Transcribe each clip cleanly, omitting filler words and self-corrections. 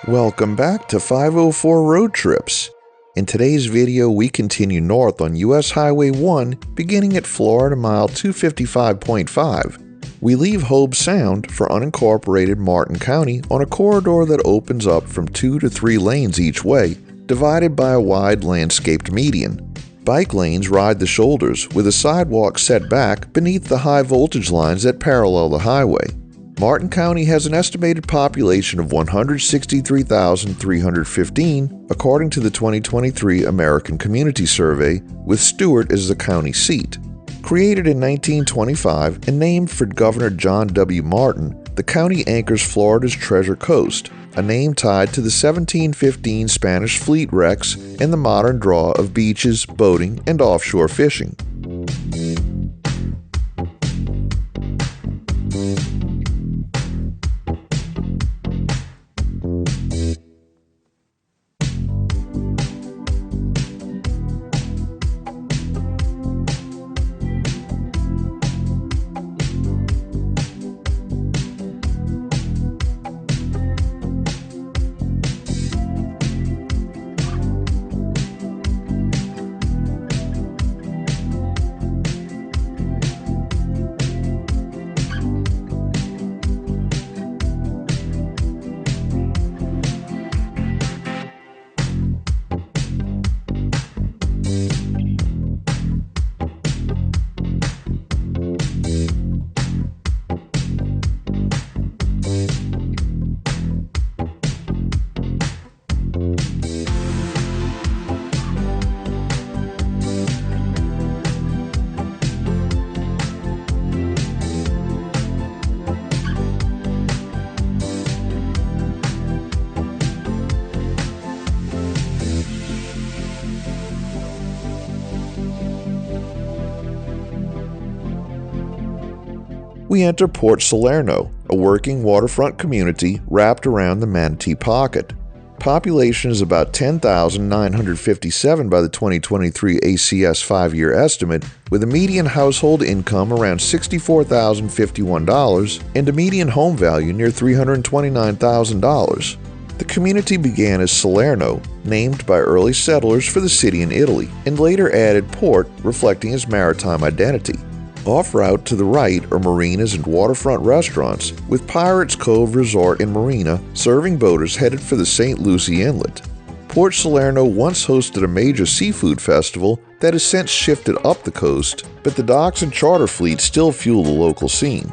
Welcome back to 504 Road Trips. In today's video, we continue north on US Highway 1, beginning at Florida Mile 255.5. We leave Hobe Sound for unincorporated Martin County on a corridor that opens up from 2 to 3 lanes each way, divided by a wide landscaped median. Bike lanes ride the shoulders, with a sidewalk set back beneath the high voltage lines that parallel the highway. Martin County has an estimated population of 163,315, according to the 2023 American Community Survey, with Stuart as the county seat. Created in 1925 and named for Governor John W. Martin, the county anchors Florida's Treasure Coast, a name tied to the 1715 Spanish fleet wrecks and the modern draw of beaches, boating, and offshore fishing. We enter Port Salerno, a working waterfront community wrapped around the Manatee Pocket. Population is about 10,957 by the 2023 ACS 5-year estimate, with a median household income around $64,051 and a median home value near $329,000. The community began as Salerno, named by early settlers for the city in Italy, and later added port, reflecting its maritime identity. Off-route to the right are marinas and waterfront restaurants, with Pirates Cove Resort and Marina serving boaters headed for the St. Lucie Inlet. Port Salerno once hosted a major seafood festival that has since shifted up the coast, but the docks and charter fleet still fuel the local scene.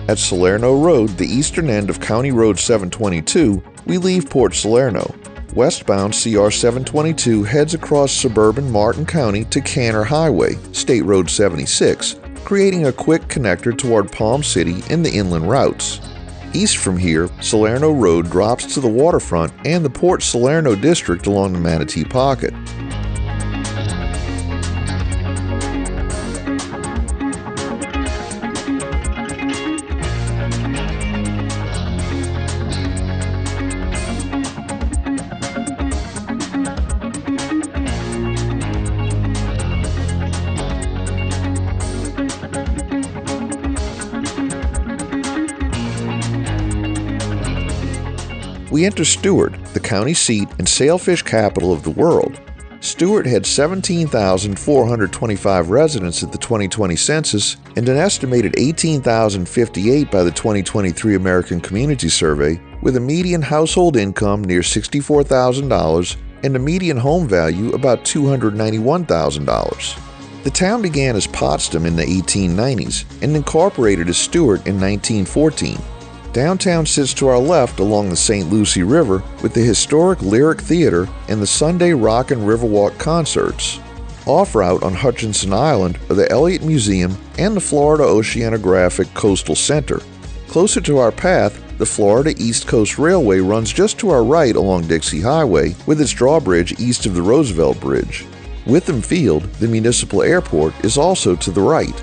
At Salerno Road, the eastern end of County Road 722, we leave Port Salerno. Westbound CR 722 heads across suburban Martin County to Canner Highway, State Road 76, creating a quick connector toward Palm City and the inland routes. East from here, Salerno Road drops to the waterfront and the Port Salerno district along the Manatee Pocket. We enter Stuart, the county seat and sailfish capital of the world. Stuart had 17,425 residents at the 2020 census and an estimated 18,058 by the 2023 American Community Survey, with a median household income near $64,000 and a median home value about $291,000. The town began as Potsdam in the 1890s and incorporated as Stuart in 1914. Downtown sits to our left along the St. Lucie River with the historic Lyric Theater and the Sunday Rock and Riverwalk concerts. Off-route on Hutchinson Island are the Elliott Museum and the Florida Oceanographic Coastal Center. Closer to our path, the Florida East Coast Railway runs just to our right along Dixie Highway with its drawbridge east of the Roosevelt Bridge. Witham Field, the municipal airport, is also to the right.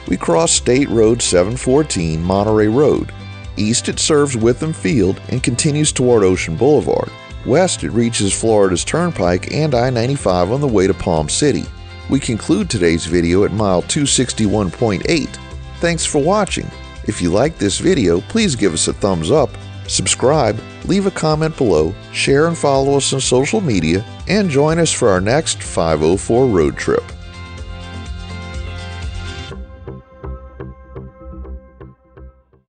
We cross State Road 714, Monterey Road. East, it serves Witham Field and continues toward Ocean Boulevard. West, it reaches Florida's Turnpike and I-95 on the way to Palm City. We conclude today's video at mile 261.8. Thanks for watching. If you liked this video, please give us a thumbs up, subscribe, leave a comment below, share and follow us on social media, and join us for our next 504 road trip.